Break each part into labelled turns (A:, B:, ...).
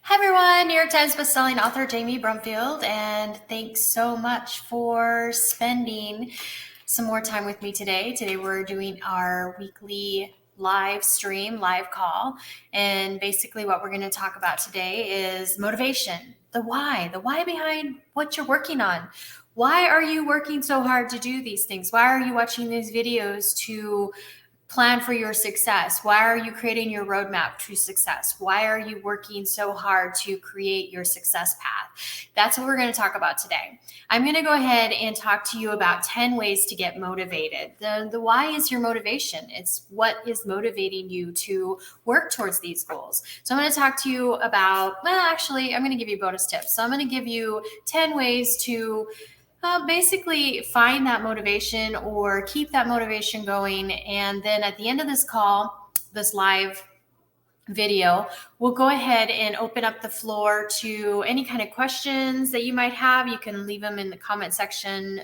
A: Hi everyone, New York Times bestselling author Jamie Brumfield, and thanks so much for spending some more time with me today. Today we're doing our weekly live stream, live call, and basically what we're going to talk about today is motivation, the why behind what you're working on. Why are you working so hard to do these things? Why are you watching these videos to plan for your success? Why are you creating your roadmap to success? Why are you working so hard to create your success path? That's what we're going to talk about today. I'm going to go ahead and talk to you about 10 ways to get motivated. The why is your motivation. It's what is motivating you to work towards these goals. So I'm going to talk to you about, I'm going to give you bonus tips. So I'm going to give you 10 ways to basically find that motivation or keep that motivation going. And then at the end of this call, this live video, we'll go ahead and open up the floor to any kind of questions that you might have. You can leave them in the comment section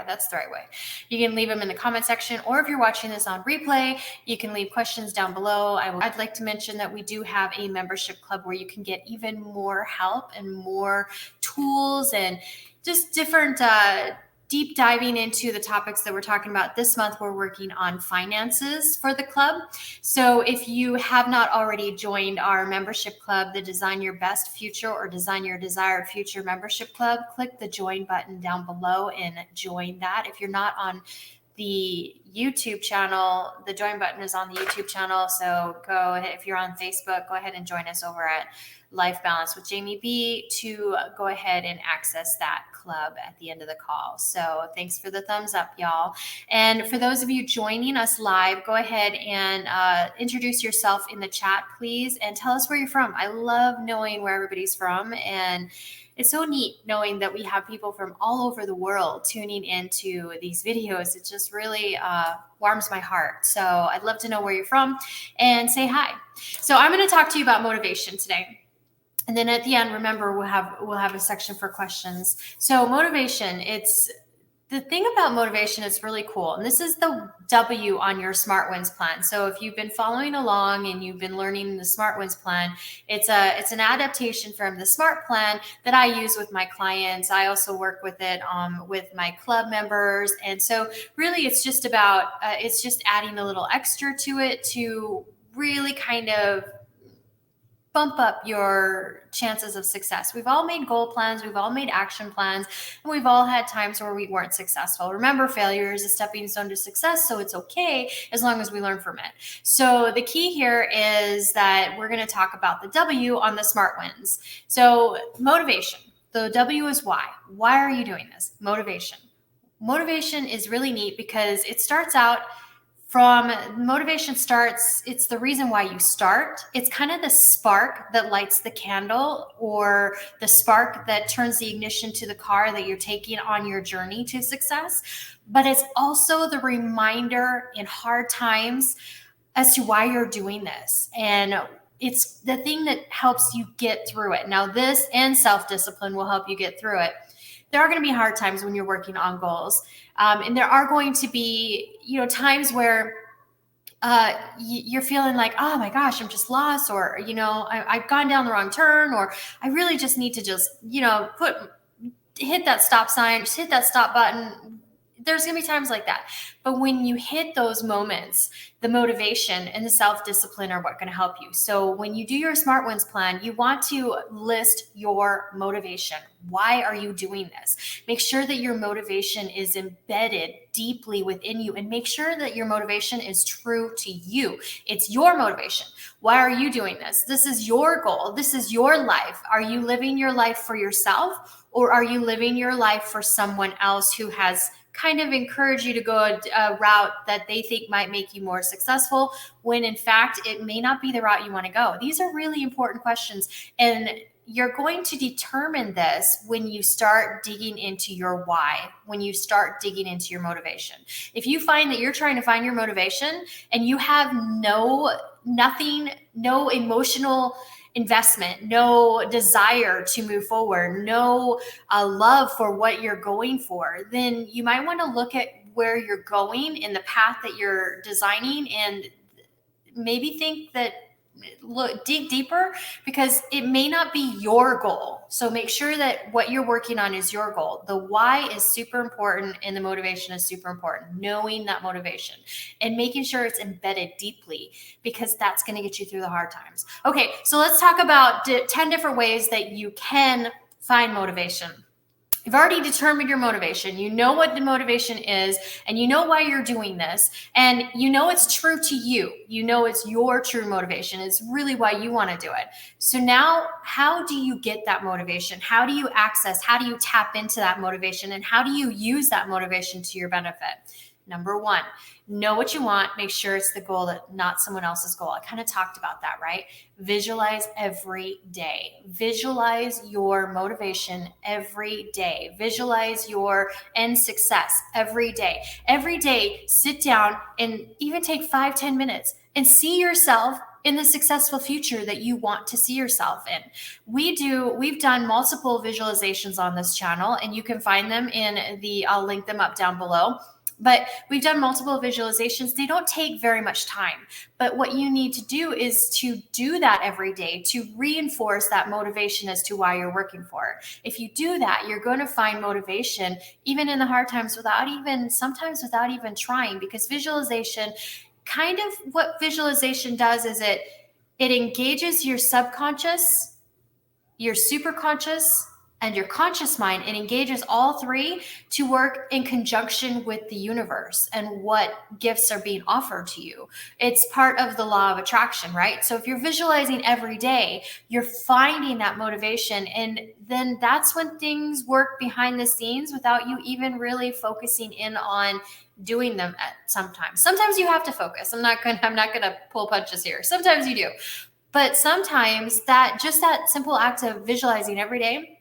A: that's the right way. You can leave them in the comment section, or if you're watching this on replay, you can leave questions down below. I'd like to mention that we do have a membership club where you can get even more help and more tools and just different deep diving into the topics that we're talking about. This month, we're working on finances for the club. So if you have not already joined our membership club, the Design Your Best Future or Design Your Desired Future membership club, click the join button down below and join that. If you're not on the YouTube channel, the join button is on the YouTube channel. So go ahead. If you're on Facebook, go ahead and join us over at Life Balance with Jamie B to go ahead and access that club at the end of the call. So thanks for the thumbs up, y'all. And for those of you joining us live, go ahead and introduce yourself in the chat, please, and tell us where you're from. I love knowing where everybody's from, and it's so neat knowing that we have people from all over the world tuning into these videos. It just really warms my heart. So I'd love to know where you're from and say hi. So I'm going to talk to you about motivation today. And then at the end, remember, we'll have a section for questions. So motivation, the thing about motivation is really cool. And this is the W on your Smart Wins plan. So if you've been following along and you've been learning the Smart Wins plan, it's an adaptation from the SMART plan that I use with my clients. I also work with it with my club members. And so really it's just about, it's just adding a little extra to it to really kind of bump up your chances of success. We've all made goal plans, we've all made action plans, and we've all had times where we weren't successful. Remember, failure is a stepping stone to success, so it's okay as long as we learn from it. So the key here is that we're going to talk about the W on the Smart Wins. So motivation. The W is why. Why are you doing this? Motivation. Motivation is really neat because it starts out it's the reason why you start. It's kind of the spark that lights the candle or the spark that turns the ignition to the car that you're taking on your journey to success. But it's also the reminder in hard times as to why you're doing this. And it's the thing that helps you get through it. Now, this and self-discipline will help you get through it. There are going to be hard times when you're working on goals. And there are going to be, times where you're feeling like, oh my gosh, I'm just lost, or, I've gone down the wrong turn, or I really just need to just, hit that stop sign, just hit that stop button. There's going to be times like that. But when you hit those moments, the motivation and the self-discipline are what going to help you. So when you do your Smart Wins plan, you want to list your motivation. Why are you doing this? Make sure that your motivation is embedded deeply within you, and make sure that your motivation is true to you. It's your motivation. Why are you doing this? This is your goal. This is your life. Are you living your life for yourself, or are you living your life for someone else who has kind of encourage you to go a route that they think might make you more successful, when in fact it may not be the route you want to go? These are really important questions, and you're going to determine this when you start digging into your why, when you start digging into your motivation. If you find that you're trying to find your motivation and you have no emotional investment, no desire to move forward, no love for what you're going for, then you might want to look at where you're going and the path that you're designing, and maybe think that dig deeper, because it may not be your goal. So make sure that what you're working on is your goal. The why is super important and the motivation is super important. Knowing that motivation and making sure it's embedded deeply, because that's going to get you through the hard times. Okay, so let's talk about 10 different ways that you can find motivation. You've already determined your motivation. You know what the motivation is, and you know why you're doing this, and you know it's true to you. You know it's your true motivation. It's really why you want to do it. So now, how do you get that motivation? How do you how do you tap into that motivation, and how do you use that motivation to your benefit? Number one, know what you want. Make sure it's the goal, that not someone else's goal. I kind of talked about that, right? Visualize every day. Visualize your motivation every day. Visualize your end success every day. Every day, sit down and even take 5-10 minutes and see yourself in the successful future that you want to see yourself in. We've done multiple visualizations on this channel, and you can find them I'll link them up down below. But we've done multiple visualizations. They don't take very much time. But what you need to do is to do that every day to reinforce that motivation as to why you're working for it. If you do that, you're going to find motivation even in the hard times sometimes without even trying, because visualization, kind of what visualization does is it engages your subconscious, your superconscious, and your conscious mind. It engages all three to work in conjunction with the universe and what gifts are being offered to you. It's part of the law of attraction, right? So if you're visualizing every day, you're finding that motivation, and then that's when things work behind the scenes without you even really focusing in on doing them sometimes. Sometimes you have to focus. I'm not gonna pull punches here. Sometimes you do. But sometimes that simple act of visualizing every day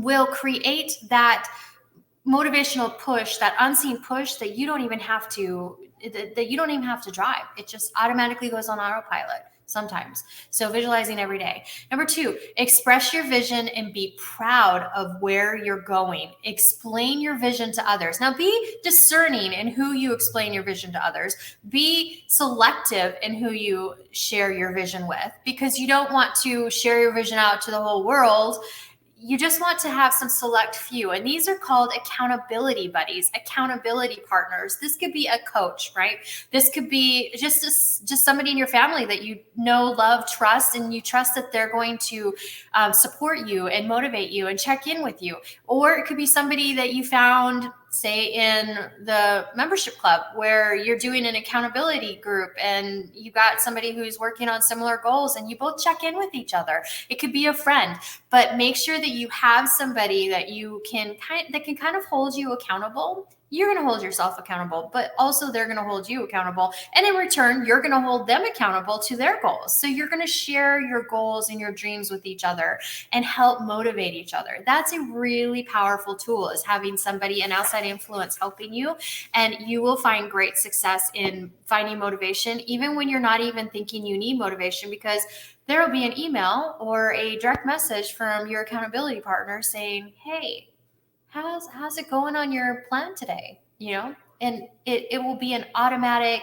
A: will create that motivational push, that unseen push that you don't even have to drive. It just automatically goes on autopilot sometimes. So visualizing every day. Number two, express your vision and be proud of where you're going. Explain your vision to others. Now be discerning in who you explain your vision to others. Be selective in who you share your vision with, because you don't want to share your vision out to the whole world. You just want to have some select few. And these are called accountability buddies, accountability partners. This could be a coach, right? This could be just somebody in your family that you know, love, trust, and you trust that they're going to support you and motivate you and check in with you. Or it could be somebody that you found, say, in the membership club, where you're doing an accountability group and you got somebody who's working on similar goals and you both check in with each other. It could be a friend, but make sure that you have somebody that can kind of hold you accountable. You're going to hold yourself accountable, but also they're going to hold you accountable. And in return, you're going to hold them accountable to their goals. So you're going to share your goals and your dreams with each other and help motivate each other. That's a really powerful tool, is having somebody, an outside influence, helping you. And you will find great success in finding motivation, even when you're not even thinking you need motivation, because there will be an email or a direct message from your accountability partner saying, hey, how's it going on your plan today? And it will be an automatic,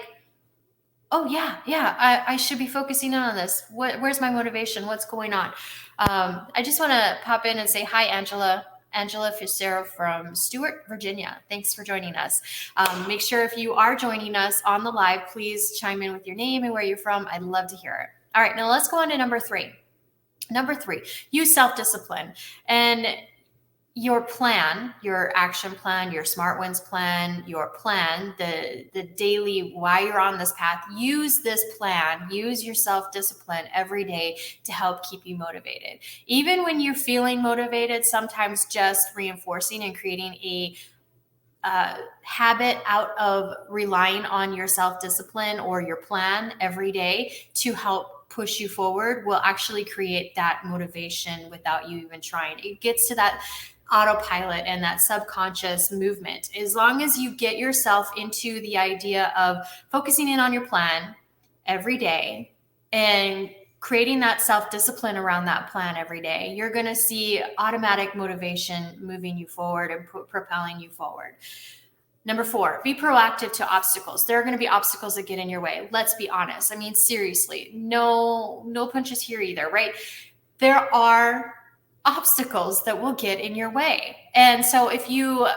A: oh yeah, I should be focusing on this. Where's my motivation? What's going on? I just want to pop in and say hi, Angela Fusero from Stewart, Virginia. Thanks for joining us. Make sure if you are joining us on the live, please chime in with your name and where you're from. I'd love to hear it. All right, now let's go on to number three. Number three, use self-discipline. And your plan, your action plan, your smart wins plan, your plan, the daily, why you're on this path, use this plan, use your self-discipline every day to help keep you motivated. Even when you're feeling motivated, sometimes just reinforcing and creating a habit out of relying on your self-discipline or your plan every day to help push you forward will actually create that motivation without you even trying. It gets to that autopilot and that subconscious movement. As long as you get yourself into the idea of focusing in on your plan every day and creating that self-discipline around that plan every day, you're going to see automatic motivation moving you forward and propelling you forward. Number 4, be proactive to obstacles. There are going to be obstacles that get in your way. Let's be honest. I mean, seriously, no punches here either, right? There are obstacles that will get in your way. And so if you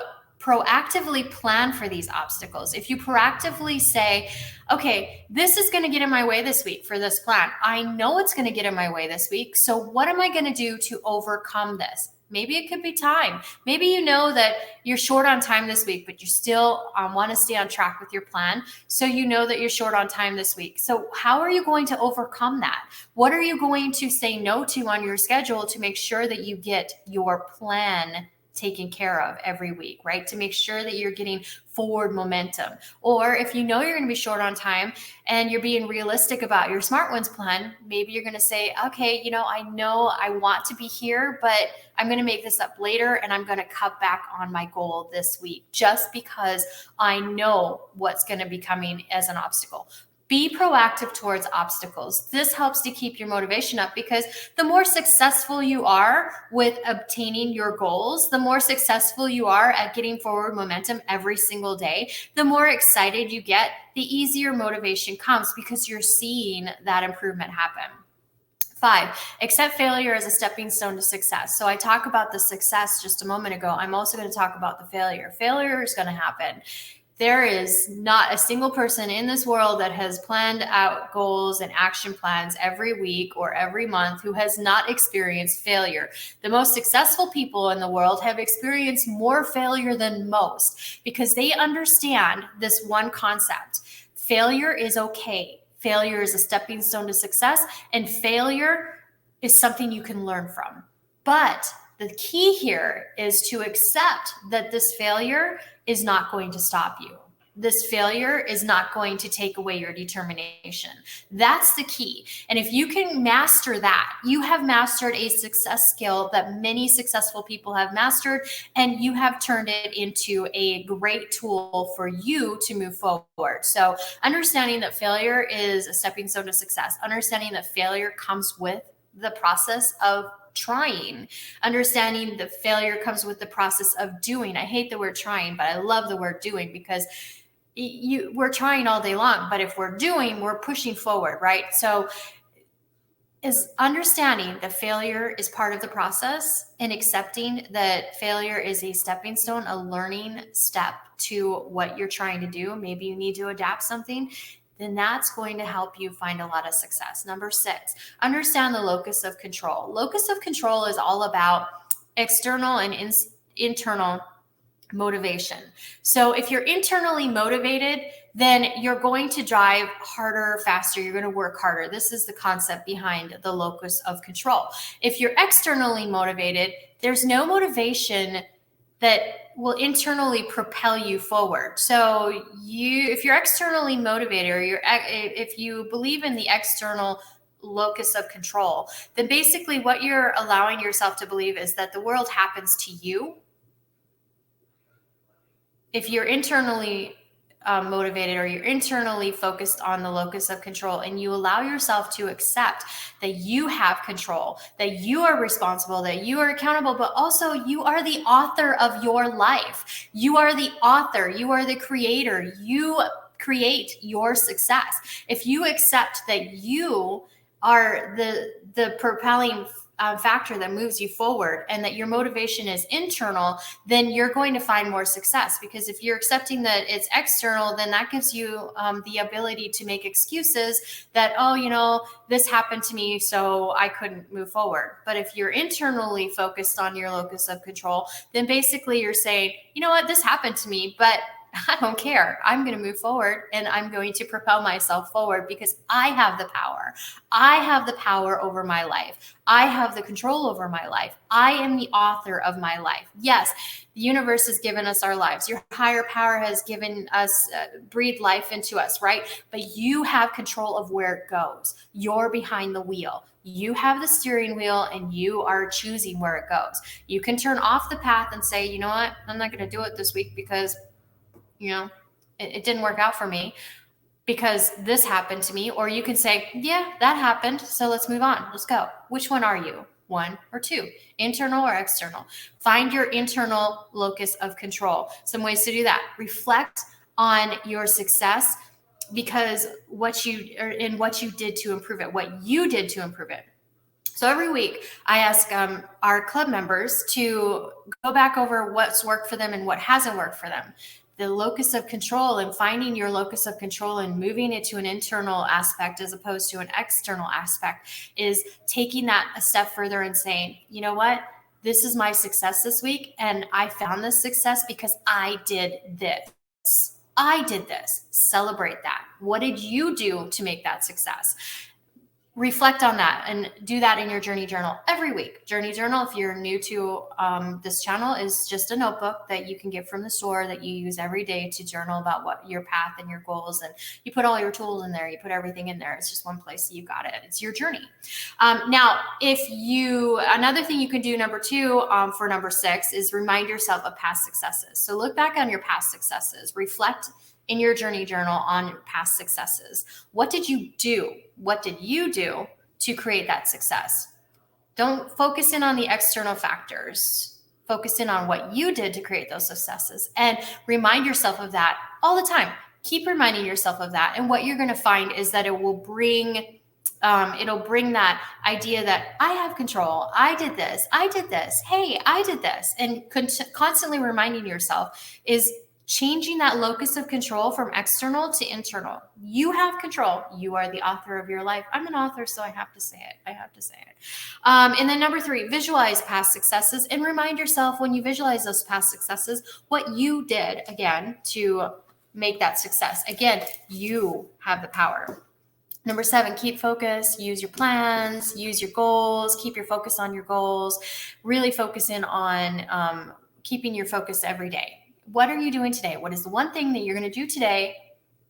A: proactively plan for these obstacles, if you proactively say, okay, this is going to get in my way this week for this plan. I know it's going to get in my way this week. So what am I going to do to overcome this? Maybe it could be time. Maybe you know that you're short on time this week, but you still want to stay on track with your plan. So you know that you're short on time this week. So how are you going to overcome that? What are you going to say no to on your schedule to make sure that you get your plan taken care of every week, right? To make sure that you're getting forward momentum. Or if you know you're going to be short on time and you're being realistic about your Smart Ones plan, maybe you're going to say, okay, I know I want to be here, but I'm going to make this up later and I'm going to cut back on my goal this week just because I know what's going to be coming as an obstacle. Be proactive towards obstacles. This helps to keep your motivation up because the more successful you are with obtaining your goals, the more successful you are at getting forward momentum every single day, the more excited you get, the easier motivation comes because you're seeing that improvement happen. 5, accept failure as a stepping stone to success. So I talked about the success just a moment ago. I'm also going to talk about the failure. Failure is going to happen. There is not a single person in this world that has planned out goals and action plans every week or every month who has not experienced failure. The most successful people in the world have experienced more failure than most because they understand this one concept. Failure is okay. Failure is a stepping stone to success, and failure is something you can learn from. But the key here is to accept that this failure is not going to stop you. This failure is not going to take away your determination. That's the key. And if you can master that, you have mastered a success skill that many successful people have mastered, and you have turned it into a great tool for you to move forward. So understanding that failure is a stepping stone to success, understanding that failure comes with the process of trying, understanding that failure comes with the process of doing. I hate the word trying, but I love the word doing because we're trying all day long, but if we're doing, we're pushing forward, right? So is understanding that failure is part of the process and accepting that failure is a stepping stone, a learning step to what you're trying to do. Maybe you need to adapt something. Then that's going to help you find a lot of success. Number 6, understand the locus of control. Locus of control is all about external and internal motivation. So if you're internally motivated, then you're going to drive harder, faster. You're going to work harder. This is the concept behind the locus of control. If you're externally motivated, there's no motivation that will internally propel you forward. So if you're externally motivated, or if you believe in the external locus of control, then basically what you're allowing yourself to believe is that the world happens to you. If you're internally motivated, or you're internally focused on the locus of control, and you allow yourself to accept that you have control, that you are responsible, that you are accountable, but also you are the author of your life. You are the author. You are the creator. You create your success. If you accept that you are the propelling factor that moves you forward, and that your motivation is internal, then you're going to find more success. Because if you're accepting that it's external, then that gives you the ability to make excuses that, this happened to me, so I couldn't move forward. But if you're internally focused on your locus of control, then basically you're saying, you know what, this happened to me, but I don't care. I'm going to move forward, and I'm going to propel myself forward because I have the power. I have the power over my life. I have the control over my life. I am the author of my life. Yes, the universe has given us our lives. Your higher power has given us, breathed life into us, right? But you have control of where it goes. You're behind the wheel. You have the steering wheel, and you are choosing where it goes. You can turn off the path and say, you know what, I'm not going to do it this week because it didn't work out for me because this happened to me. Or you can say, yeah, that happened, so let's move on. Let's go. Which one are you? one or two, internal or external. Find your internal locus of control. Some ways to do that. Reflect on your success because what you did to improve it, what you did to improve it. So every week I ask our club members to go back over what's worked for them and what hasn't worked for them. The locus of control, and finding your locus of control and moving it to an internal aspect as opposed to an external aspect, is taking that a step further and saying, you know what? This is my success this week, and I found this success because I did this. I did this. Celebrate that. What did you do to make that success? Reflect on that and do that in your journey journal every week. Journey journal, if you're new to this channel, is just a notebook that you can get from the store that you use every day to journal about what your path and your goals, and you put all your tools in there, you put everything in there. It's just one place, you got it. It's your journey. Now, another thing you can do, number two, for number 6, is remind yourself of past successes. So look back on your past successes, reflect in your journey journal on your past successes. What did you do? What did you do to create that success? Don't focus in on the external factors. Focus in on what you did to create those successes, and remind yourself of that all the time. Keep reminding yourself of that. And what you're going to find is that it will bring that idea that I have control. I did this. Hey, I did this. And constantly reminding yourself is changing that locus of control from external to internal. You have control. You are the author of your life. I'm an author, so I have to say it. And then number 3, visualize past successes, and remind yourself when you visualize those past successes, what you did, again, to make that success. Again, you have the power. Number 7, keep focus, use your plans, use your goals, keep your focus on your goals, really focus in on keeping your focus every day. What are you doing today? What is the one thing that you're going to do today,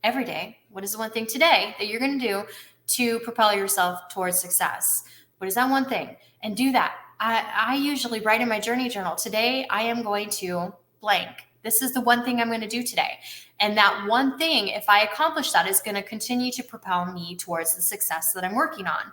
A: every day? What is the one thing today that you're going to do to propel yourself towards success? What is that one thing? And do that. I usually write in my journey journal, today I am going to blank. This is the one thing I'm going to do today. And that one thing, if I accomplish that, is going to continue to propel me towards the success that I'm working on.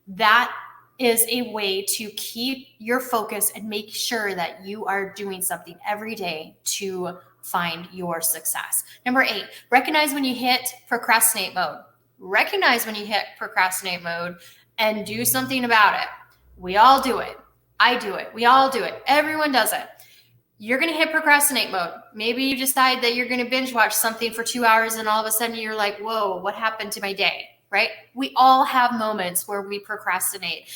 A: That is a way to keep your focus and make sure that you are doing something every day to find your success. Number 8, recognize when you hit procrastinate mode. Recognize when you hit procrastinate mode and do something about it. We all do it. I do it. We all do it. Everyone does it. You're going to hit procrastinate mode. Maybe you decide that you're going to binge watch something for 2 hours, and all of a sudden you're like, whoa, what happened to my day? Right? We all have moments where we procrastinate.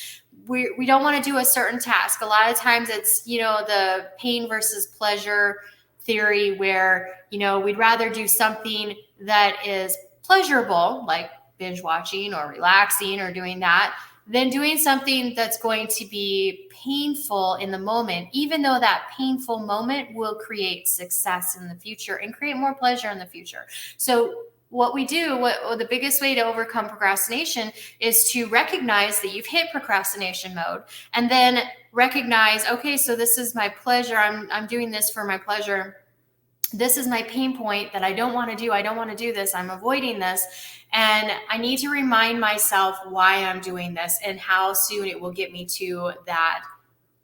A: We don't want to do a certain task. A lot of times it's, the pain versus pleasure theory, where, we'd rather do something that is pleasurable, like binge watching or relaxing or doing that, than doing something that's going to be painful in the moment, even though that painful moment will create success in the future and create more pleasure in the future. So what we do, the biggest way to overcome procrastination is to recognize that you've hit procrastination mode, and then recognize, okay, so this is my pleasure. I'm doing this for my pleasure. This is my pain point that I don't want to do. I don't want to do this. I'm avoiding this. And I need to remind myself why I'm doing this and how soon it will get me to that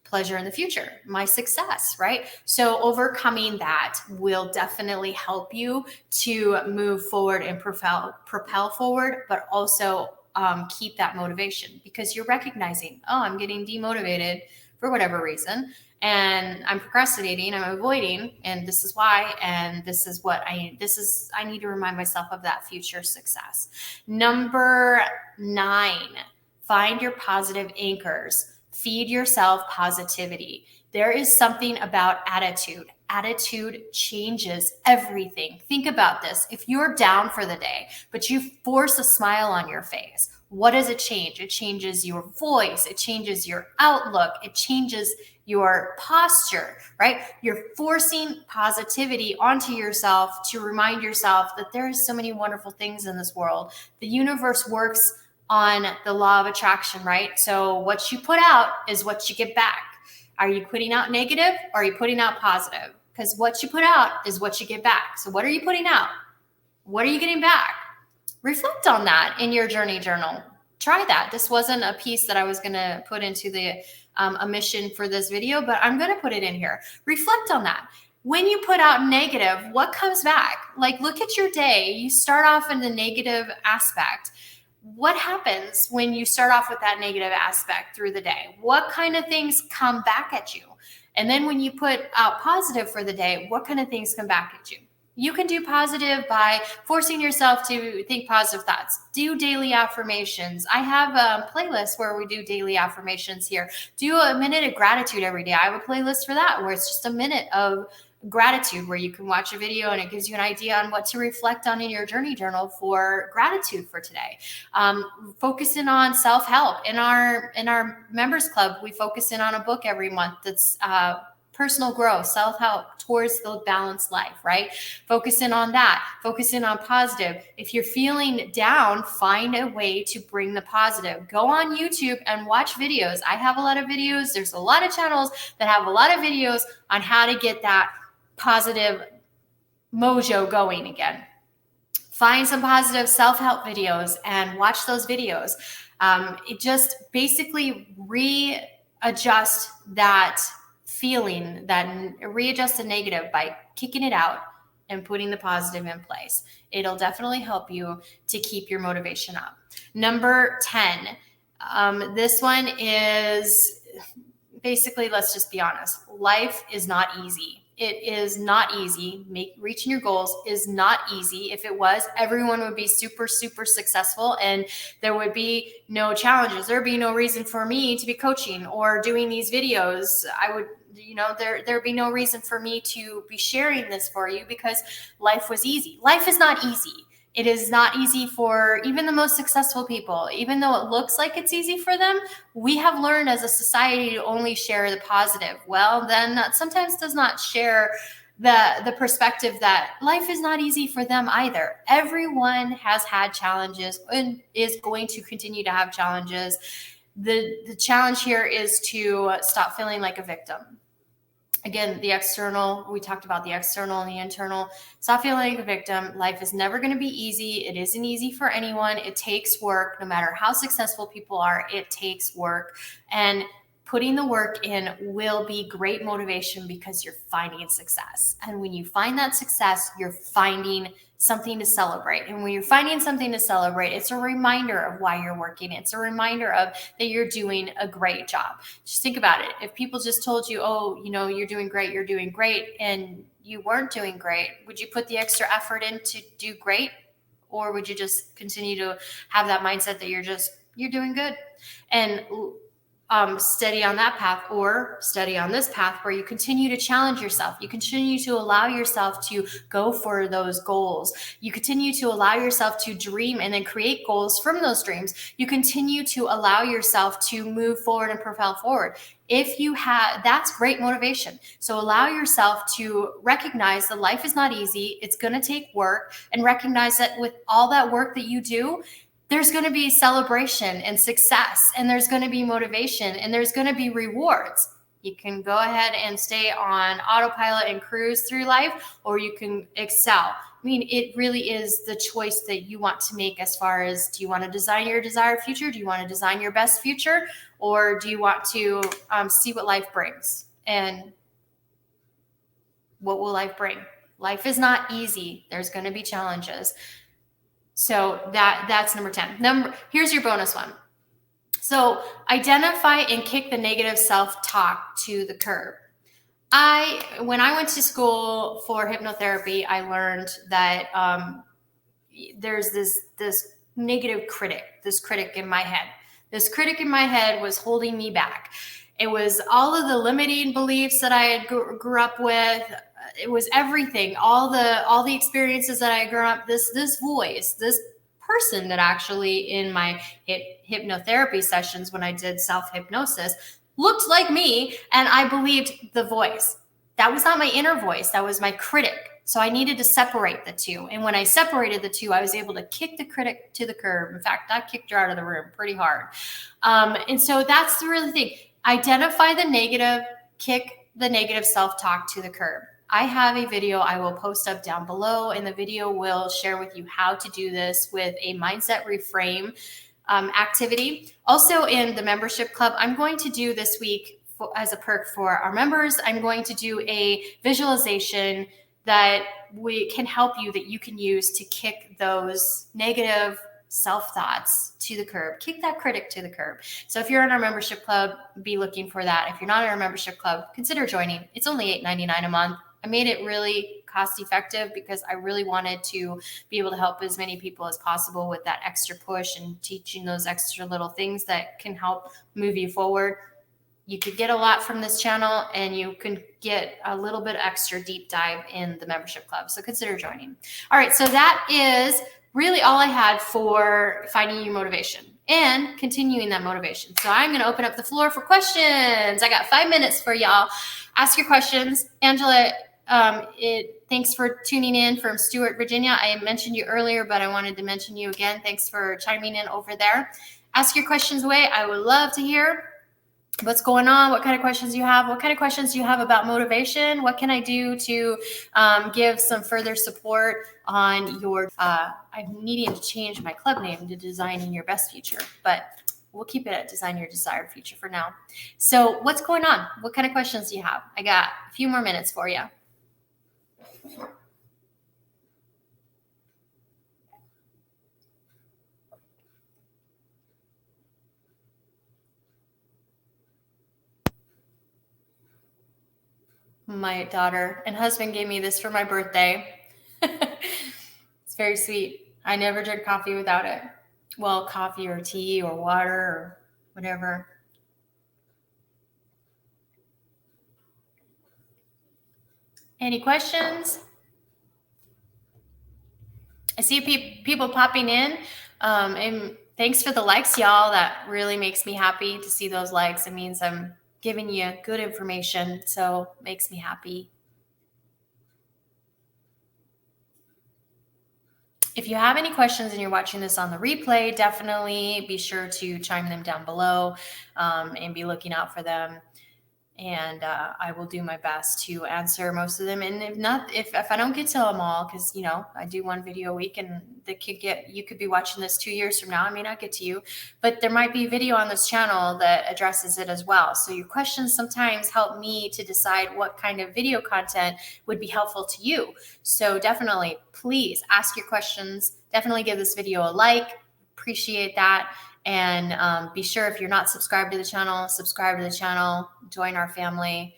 A: pleasure in the future, my success, right? So overcoming that will definitely help you to move forward and propel forward, but also keep that motivation, because you're recognizing, oh, I'm getting demotivated for whatever reason, and I'm procrastinating, I'm avoiding, and this is why, and this is what I need to remind myself of that future success. Number 9, find your positive anchors. Feed yourself positivity. There is something about attitude. Attitude changes everything. Think about this. If you're down for the day, but you force a smile on your face, what does it change? It changes your voice. It changes your outlook. It changes your posture, right? You're forcing positivity onto yourself to remind yourself that there is so many wonderful things in this world. The universe works on the law of attraction, right? So what you put out is what you get back. Are you putting out negative, or are you putting out positive? Because what you put out is what you get back. So what are you putting out? What are you getting back? Reflect on that in your journey journal. try that. This wasn't a piece that I was going to put into the omission for this video, but I'm going to put it in here. Reflect on that. When you put out negative, what comes back? Like, look at your day. You start off in the negative aspect. What happens when you start off with that negative aspect through the day? What kind of things come back at you? And then when you put out positive for the day, what kind of things come back at you? You can do positive by forcing yourself to think positive thoughts. Do daily affirmations. I have a playlist where we do daily affirmations here. Do a minute of gratitude every day. I have a playlist for that where it's just a minute of gratitude, where you can watch a video and it gives you an idea on what to reflect on in your journey journal for gratitude for today. Focusing on self-help. In our members club, we focus in on a book every month that's personal growth, self-help towards the balanced life, right? Focus in on that. Focus in on positive. If you're feeling down, find a way to bring the positive. Go on YouTube and watch videos. I have a lot of videos. There's a lot of channels that have a lot of videos on how to get that positive mojo going again. Find some positive self-help videos and watch those videos. It just basically readjust that feeling, that readjust the negative by kicking it out and putting the positive in place. It'll definitely help you to keep your motivation up. Number 10, this one is basically, let's just be honest. Life is not easy. It is not easy. Reaching your goals is not easy. If it was, everyone would be super, super successful and there would be no challenges. There'd be no reason for me to be coaching or doing these videos. There'd be no reason for me to be sharing this for you because life was easy. Life is not easy. It is not easy for even the most successful people. Even though it looks like it's easy for them, we have learned as a society to only share the positive. Well, then that sometimes does not share the perspective that life is not easy for them either. Everyone has had challenges and is going to continue to have challenges. The challenge here is to stop feeling like a victim. Again, the external, we talked about the external and the internal. Stop feeling like a victim. Life is never going to be easy. It isn't easy for anyone. It takes work. No matter how successful people are, it takes work. And putting the work in will be great motivation because you're finding success. And when you find that success, you're finding something to celebrate. And when you're finding something to celebrate, it's a reminder of why you're working. It's a reminder of that you're doing a great job. Just think about it. If people just told you, oh, you're doing great, and you weren't doing great, would you put the extra effort in to do great? Or would you just continue to have that mindset that you're doing good? And steady on that path, or steady on this path where you continue to challenge yourself. You continue to allow yourself to go for those goals. You continue to allow yourself to dream and then create goals from those dreams. You continue to allow yourself to move forward and propel forward. If you have, that's great motivation. So allow yourself to recognize that life is not easy. It's going to take work, and recognize that with all that work that you do, there's going to be celebration and success, and there's going to be motivation, and there's going to be rewards. You can go ahead and stay on autopilot and cruise through life, or you can excel. I mean, it really is the choice that you want to make as far as, do you want to design your desired future? Do you want to design your best future? Or do you want to see what life brings? And what will life bring? Life is not easy. There's going to be challenges. So that's number 10. Here's your bonus one. So identify and kick the negative self-talk to the curb. When I went to school for hypnotherapy, I learned that there's this negative critic, this critic in my head. This critic in my head was holding me back. It was all of the limiting beliefs that I had grew up with. It was everything, all the experiences that I grew up, this voice, this person that actually in my hypnotherapy sessions, when I did self-hypnosis, looked like me, and I believed the voice. That was not my inner voice. That was my critic. So I needed to separate the two. And when I separated the two, I was able to kick the critic to the curb. In fact, I kicked her out of the room pretty hard. And so that's the real thing. Identify the negative, kick the negative self-talk to the curb. I have a video I will post up down below, and the video will share with you how to do this with a mindset reframe activity. Also in the membership club, I'm going to do this week as a perk for our members, I'm going to do a visualization that we can help you, that you can use to kick those negative self-thoughts to the curb, kick that critic to the curb. So if you're in our membership club, be looking for that. If you're not in our membership club, consider joining. It's only $8.99 a month. I made it really cost effective because I really wanted to be able to help as many people as possible with that extra push and teaching those extra little things that can help move you forward. You could get a lot from this channel, and you can get a little bit extra deep dive in the membership club. So consider joining. All right, so that is really all I had for finding your motivation and continuing that motivation. So I'm going to open up the floor for questions. I got 5 minutes for y'all. Ask your questions. Angela, thanks for tuning in from Stuart, Virginia. I mentioned you earlier, but I wanted to mention you again. Thanks for chiming in over there. Ask your questions away. I would love to hear what's going on, what kind of questions you have, what kind of questions you have about motivation, what can I do to give some further support on your, I'm needing to change my club name to Designing Your Best Future, but we'll keep it at Design Your Desired Future for now. So what's going on? What kind of questions do you have? I got a few more minutes for you. My daughter and husband gave me this for my birthday. It's very sweet. I never drink coffee without it. Well, coffee or tea or water or whatever. Any questions? I see people popping in. And thanks for the likes, y'all. That really makes me happy to see those likes. It means I'm giving you good information, so it makes me happy. If you have any questions and you're watching this on the replay, definitely be sure to chime them down below and be looking out for them. And I will do my best to answer most of them. And if I don't get to them all, because I do one video a week, and you could be watching this 2 years from now. I may not get to you, but there might be a video on this channel that addresses it as well. So your questions sometimes help me to decide what kind of video content would be helpful to you. So definitely, please ask your questions. Definitely give this video a like. Appreciate that. And be sure, if you're not subscribed to the channel, subscribe to the channel, join our family.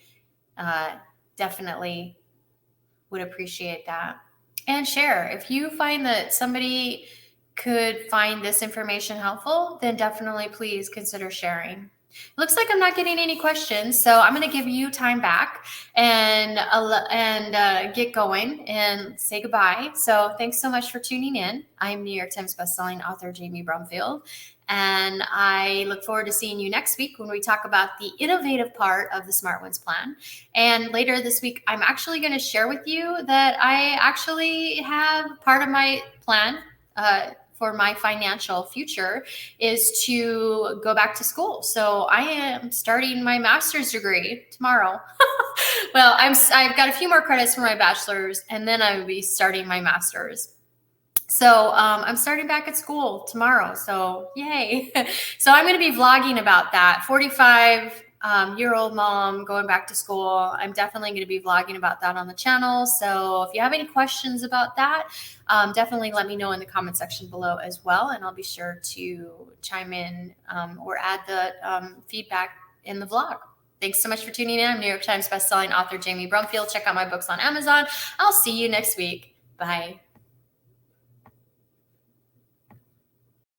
A: Definitely would appreciate that. And share. If you find that somebody could find this information helpful, then definitely please consider sharing. Looks like I'm not getting any questions, so I'm going to give you time back and get going and say goodbye. So thanks so much for tuning in. I'm New York Times bestselling author Jamie Brumfield, and I look forward to seeing you next week when we talk about the innovative part of the Smart Ones plan. And later this week, I'm actually going to share with you that I actually have part of my plan for my financial future is to go back to school. So I am starting my master's degree tomorrow. Well, I've got a few more credits for my bachelor's, and then I will be starting my master's. So I'm starting back at school tomorrow. So yay. So I'm going to be vlogging about that. 45-year-old mom going back to school. I'm definitely going to be vlogging about that on the channel. So if you have any questions about that, definitely let me know in the comment section below as well. And I'll be sure to chime in or add the feedback in the vlog. Thanks so much for tuning in. I'm New York Times bestselling author Jamie Brumfield. Check out my books on Amazon. I'll see you next week. Bye.